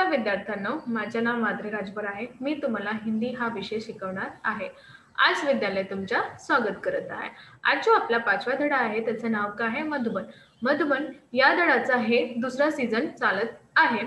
विद्यार्थ्यांनो, माझे नाव माद्री राजभर आहे. मी तुम्हाला हिंदी हा विषय शिकवणार आहे. आज विद्यालय तुमच्या स्वागत करत आहे. आज जो आपला 5वा धडा आहे त्याचं नाव काय आहे? मधुबन. मधुबन या धड्याचा हे दुसरा सीझन चालत आहे.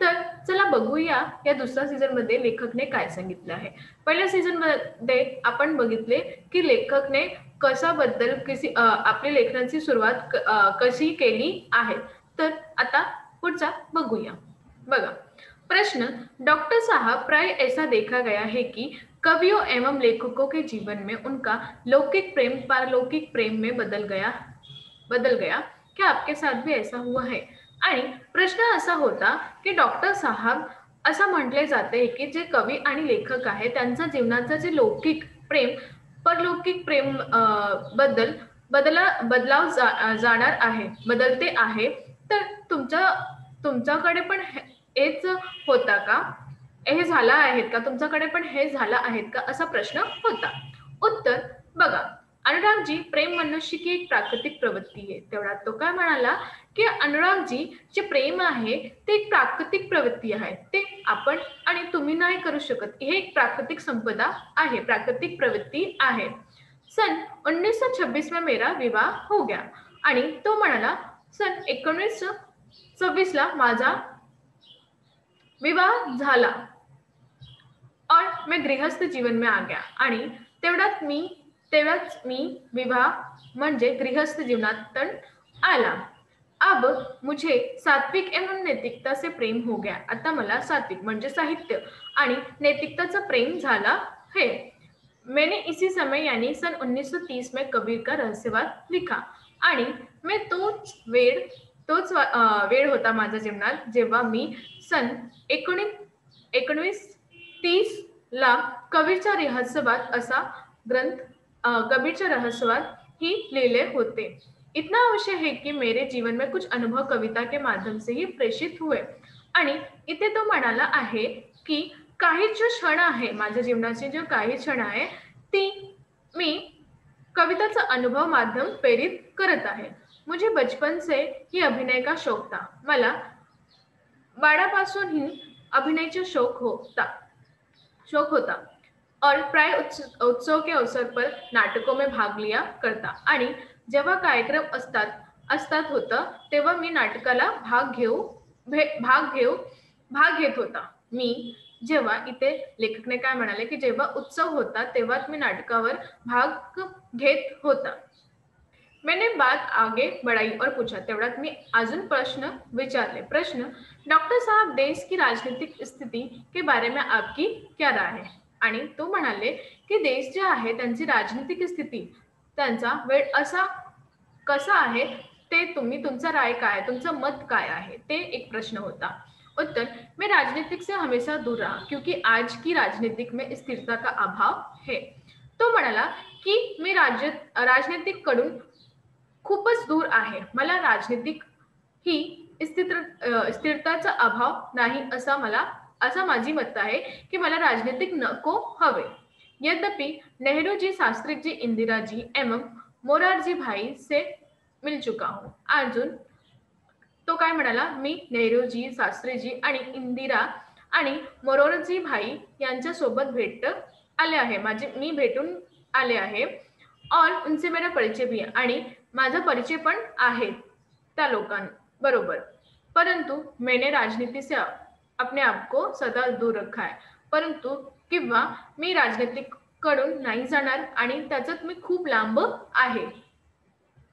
तर चला बघूया या दुसऱ्या सीझनमध्ये लेखकने काय सांगितलं आहे. पहिल्या सीझनमध्ये आपण बघितले की लेखकने आपली लेखनाची सुरुवात कशी केली आहे. तर आता पुढचा बघूया. बघा, प्रश्न। डॉक्टर साहब, प्राय ऐसा देखा गया है कि कवियों एवं लेखकों के जीवन में उनका लौकिक प्रेम पारलौकिक प्रेम में बदल गया। क्या आपके साथ भी ऐसा हुआ है? आणि प्रश्न असा होता की डॉक्टर साहब, असं म्हटले जाते की जे कवी आणि लेखक आहे त्यांचं जीवनाचं जे लौकिक प्रेम परलौकिक प्रेम बदलाव जाणार आहे, बदलते आहे. तर तुमच्याकडे पण हेच होता का? हे झालं आहेत का? तुमच्याकडे पण हे झालं आहेत का? असा प्रश्न होता. उत्तर बघा, अनुरागजी, प्रेम मनुष्य की एक प्राकृतिक प्रवृत्ती आहे. तेवढ्यात तो काय म्हणाला की अनुरागजी, जे प्रेम आहे ते एक प्राकृतिक प्रवृत्ती आहे. ते आपण आणि तुम्ही नाही करू शकत. हे एक प्राकृतिक संपदा आहे, प्राकृतिक प्रवृत्ती आहे. सन 1926 में मेरा विवाह हो गया. आणि तो म्हणाला सन 1926 ला माझा विवाह झाला और मैं गृहस्थ जीवन में आ गया. आणि तेवढाच मी विवाह म्हणजे गृहस्थ जीवनात आला. अब मुझे सात्विक एवं नैतिकता से प्रेम हो गया. आता मला सात्विक म्हणजे साहित्य आणि नैतिकताचा प्रेम झाला है. मैंने इसी समय यानी सन 1930 में कबीर का रहस्यवाद लिखा. आणि मैं तोच वेळ होता माझ्या जीवनात जेव्हा मी सन 1930 ला कबीरचा रहस्यवाद असा ग्रंथ कबीरचा रहस्यवाद ही लिहिले होते. इतना अवश्य है कि मेरे जीवन में कुछ अनुभव कविता के माध्यम से ही प्रेषित हुए. आणि इथे तो म्हणाला आहे की काही जो क्षण आहे माझ्या जीवनाचे, जो काही क्षण आहे ती मी कविताचा अनुभव माध्यम प्रेरित करत आहे. मुझे बचपन से ही अभिनय का शौक था. मला बाळापासून ही अभिनयचा शौक होता और प्राय उत्सव के अवसर पर नाटकों में भाग लिया करता. आणि जेव्हा कार्यक्रम असतात होता तेव्हा मी नाटकाला भाग घेत होता. मी जेव्हा इथे लेखकने काय म्हणाले की जेव्हा उत्सव होता तेव्हा मी नाटकावर भाग घेत होता. मैंने बात आगे बढ़ाई और पूछा. तेवढ्यात मी अजून प्रश्न विचारले. प्रश्न, डॉक्टर साहब, देश की राजनीतिक स्थिति के बारे में आपकी क्या राय है? आणि तो म्हणाले की देश जे आहे त्यांची राजनीतिक स्थिती, त्यांचा वेळ असा कसा आहे ते तुमचा राय काय, तुमचं मत काय आहे, ते एक प्रश्न होता. उत्तर, मैं राजनीतिक से हमेशा दूर रहा क्योंकि आज की राजनीतिक में स्थिरता का अभाव है. तो म्हणाला की मी राजनीतिक कडून खूपच दूर आहे. मला राजनीतिक ही स्थिरताचा अभाव नाही असा माझी मत आहे की मला राजनीतिक नको हवे. यद्यपि नेहरू जी, शास्त्री जी, इंदिरा जी एवं मोरारजी भाई से मिल चुका हूं. अजून तो काय म्हणाला, मी नेहरूजी, शास्त्रीजी आणि इंदिरा आणि मोरारजी भाई यांच्या सोबत मी भेटून आले आहे और उनसे मेरा परिचय भी है. आणि माझा परिचय पण आहे त्या लोकांबरोबर. परंतु मैंने राजनीति से अपने आप को सदा दूर रखा है. परंतु किंवा मी राजनीतिक कडून नाही जाणार आणि त्याच्यात मी खूप लांब आहे.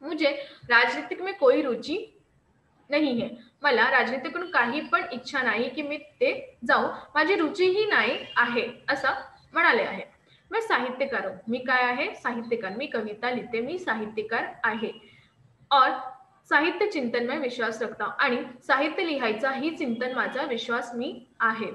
मुझे राजनीतिक में कोई रुचि नहीं है. मला राजनीतिकडून काही पण इच्छा नाही की मी ते जाऊ. माझी रुची ही नाही आहे असं म्हणाले आहे. मैं साहित्यकार हूं. मी काय आहे? साहित्यकार. मी कविता लिहिते. मी साहित्यकार आहे और साहित्य चिंतन में विश्वास रखता हूं. आणि साहित्य लिहायचा ही चिंतन माझा विश्वास मी आहे.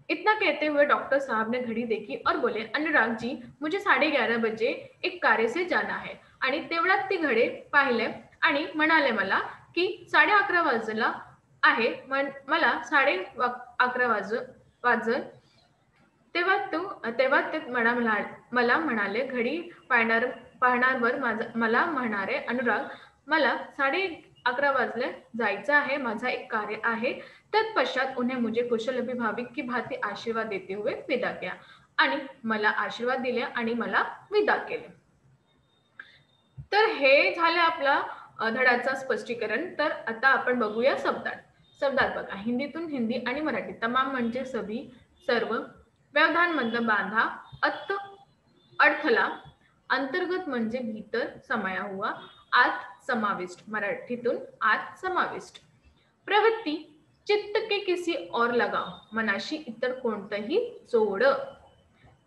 इतना कहते हुए डॉक्टर साहब ने घड़ी देखी और बोले, अनुराग जी, मुझे 11:30 बजे एक कार्य से जाना है. आणि तेवढ्यात ती घडी पाहिले आणि म्हणाले मला की 11:30 वाजला आहे. मला 11:30 वाजल. तेव्हा ते मला म्हणाले, घडी पाहणारवर मला म्हणारे, अनुराग, मला 11 वाजले, जायचं आहे, माझा एक कार्य आहे। तत्पश्चात उन्हें मुझे कुशल अभिभाविक की भांति आशीर्वाद देते हुए विदा किया आणि मला आशीर्वाद दिले आणि मला विदा केले। तर हे झालं आपला धड्याचं स्पष्टीकरण। तर आता आपण बघूया शब्दात। शब्दात बघा, हिंदीतून हिंदी आणि मराठी। तमाम म्हणजे सभी, सर्व, व्यवधान मतलब बांधा, अर्थला, अंतर्गत म्हणजे भीतर समाया हुआ, आत समाविष्ट, मराठीतून आत समाविष्ट। प्रवृत्ति, चित्त के किसी और लगाव, मनाशी इतर कोणतंही जोड।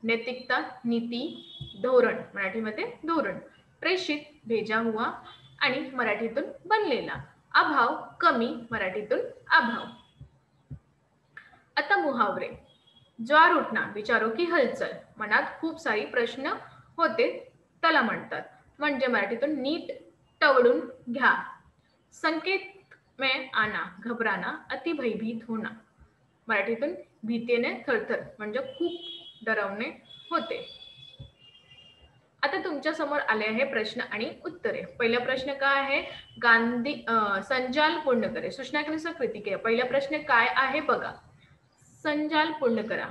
नैतिकता, नीती, धोरण, मराठीमध्ये धोरण। प्रेषित, भेजा हुआ आणि मराठीतून बनलेला। अभाव, कमी, मराठीतून अभाव। आता मुहावरे। ज्वार उठना, विचारों की हलचल, मनात खूप सारी प्रश्न होते त्याला म्हणतात, म्हणजे मराठीतून नीट टवळून घ्या। संकेत में आना, घबराना, अति भयभीत होना, मराठीतून भीतीने थरथर, म्हणजे खूप डरावणे होते। आता तुमच्या समोर आले आहे प्रश्न आणि उत्तरे। पहिला प्रश्न काय आहे? गांधी संजाल पूर्ण करे, सूचनानुसार कृती करा। पहिला प्रश्न काय आहे बघा, संजाल पूर्ण करा।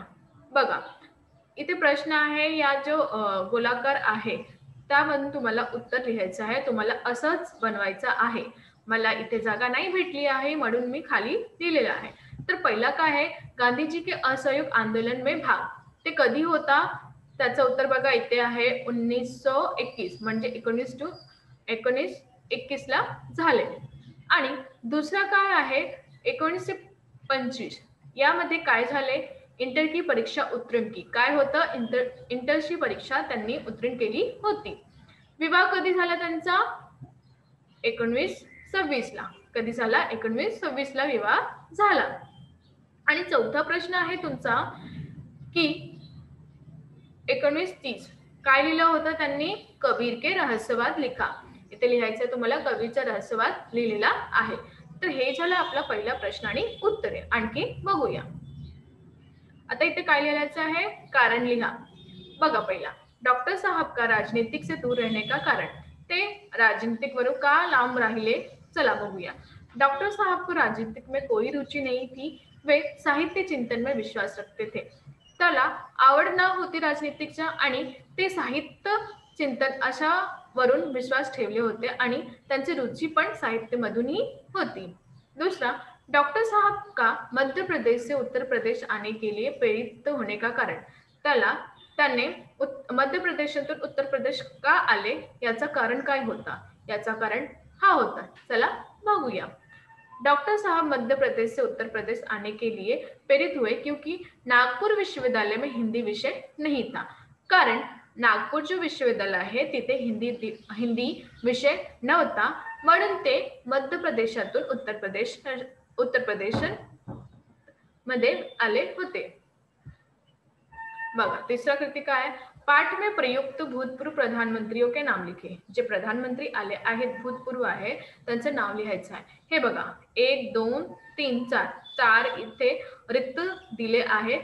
बघा इथे प्रश्न आहे, या जो गोलाकार आहे त्यामधून तुम्हाला उत्तर लिहायचं आहे। तुम्हाला असंच बनवायचं आहे। मला इथे जागा नाही भेटली आहे म्हणून मी खाली लिहिलेलं आहे। तर पहिला काय आहे, गांधीजी के असहयोग आंदोलन में भाग, ते कधी होता? त्याचं उत्तर बघा इथे आहे 1921, म्हणजे 1921 ला झाले। आणि दुसरा काय आहे 1925, यामध्ये काय झाले? इंटर की परीक्षा उत्तीर्ण की, काय होतं? इंटरची परीक्षा त्यांनी उत्तीर्ण केली होती। विवाह कधी झाला त्यांचा? 1926 ला। कधी झाला? 1926 ला विवाह झाला। आणि चौथा प्रश्न आहे तुमचा की 1930 काय लिहिलं होतं त्यांनी? कबीर के रहस्यवाद लिखा। इथे लिहायचं तुम्हाला कबीरचा रहस्यवाद लिहिलेला आहे। तर हे झालं आपला पहिला प्रश्न आणि उत्तरे। आणखी बघूया। आता इथे काय लिहायचं आहे? कारण लिहा। बघा पहिला, डॉक्टर साहब का राजनीतिक से दूर रहने का कारण, ते राजनीतिक वरून का लांब राहिले? चला बघूया। डॉक्टर साहब को राजनीतिक में कोई रुचि नहीं थी, वे साहित्य चिंतन में विश्वास रखते थे। त्याला आवड न होती राजनीतिकच्या आणि ते साहित्य चिंतन अशा वरून विश्वास ठेवले होते आणि त्यांची रुचि पण साहित्यामधूनही होती। दूसरा, डॉक्टर साहब का मध्य प्रदेश से उत्तर प्रदेश आने के लिए प्रेरित होने का कारण, त्याने मध्य प्रदेशातून उत्तर प्रदेश का आले याचं कारण काय होता? याचं कारण हा होता। चला बघूया। डॉक्टर साहब मध्य प्रदेश से उत्तर प्रदेश आने के लिए प्रेरित हुए क्योंकि नागपुर विश्वविद्यालय में हिंदी विषय नहीं था। कारण नागपूर जो विश्वविद्यालय आहे तिथे हिंदी विषय नव्हता, म्हणून ते मध्य प्रदेशातून उत्तर प्रदेश मध्ये आले होते। बघा तिसरा कृती काय? पाठ में प्रयुक्त भूतपूर्व प्रधानमंत्रियों के नाम लिखे। जे प्रधानमंत्री आले आहेत भूतपूर्व आहे त्यांचं नाव लिहायचं आहे। हे बघा 1 2 3 4 इथे रिक्त दिले आहे,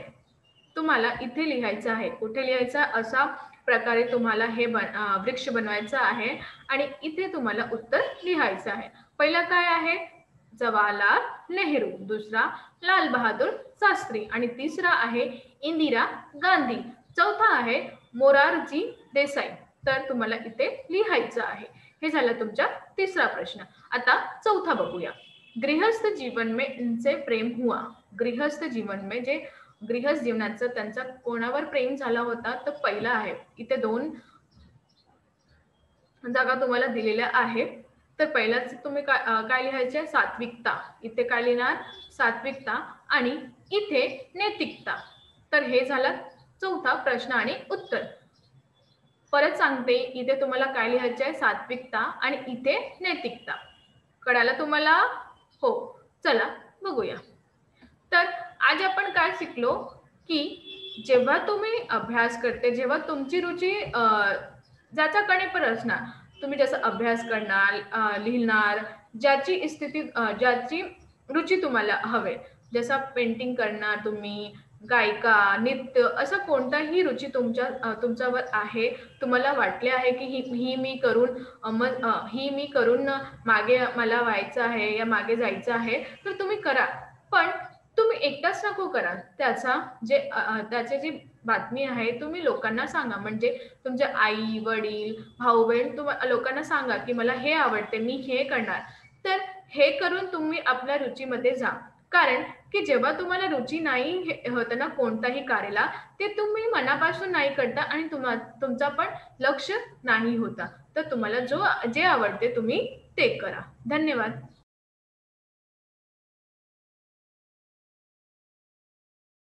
तुम्हाला इथे लिहायचं आहे। कुठे लिहायचं? असा प्रकारे तुम्हाला हे वृक्ष बनवायचं आहे आणि इथे तुम्हाला उत्तर लिहायचं आहे। पहिला काय आहे? जवाहरलाल नेहरू, दूसरा लाल बहादुर शास्त्री आणि तिसरा आहे इंदिरा गांधी, चौथा आहे मोरारजी देसाई। तर तुम्हाला इथे लिहायचं आहे। हे झालं तुमचा तिसरा प्रश्न। आता चौथा बघूया। गृहस्थ जीवन में इनसे प्रेम हुआ। गृहस्थ जीवन में जे गृहस्थ जीवनाचं त्यांचा कोणावर प्रेम झाला होता? तर पहिला आहे, इथे 2 जागा तुम्हाला दिलेल्या आहे। तर पहिलाच तुम्ही काय लिहायचे? सात्विकता। इथे काय लिहिणार? सात्विकता आणि इथे नैतिकता। तर हे झालं चौथा प्रश्न आणि उत्तर। परत सांगते, इथे तुम्हाला काय लिहायचे आहे? सात्विकता आणि इथे नैतिकता। कळालं तुम्हाला? हो, चला बघूया। तर आज आपण काय शिकलो की जेव्हा तुम्ही अभ्यास करते, जेव्हा तुमची रुची ज्याच्याकडे पण असणार, तुम्ही जसं अभ्यास करणार, लिहिणार, ज्याची रुची तुम्हाला हवे, जसं पेंटिंग करणार तुम्ही, गायिका, नृत्य असं कोणताही रुची तुमच्यावर आहे, तुम्हाला वाटले आहे की ही मी करून ही मी करून मागे मला व्हायचं आहे या मागे जायचं आहे, तर तुम्ही करा. पण तुम्ही एकटाच नको करा. त्याची जी बातमी आहे तुम्ही लोकांना सांगा. म्हणजे तुमचे आई-वडील, भाऊ-बहीण लोकांना सांगा की मला हे आवडते, मी हे करणार. तर हे करून तुम्ही आपल्या रुचीमध्ये जा. कारण की जेव्हा तुम्हाला रुची नाही होतं ना कोणत्याही कार्याला, ते तुम्ही मनापासून नाही करता आणि तुमचा पण लक्ष नाही होता. तर तुम्हाला जे आवडते तुम्ही ते करा. धन्यवाद.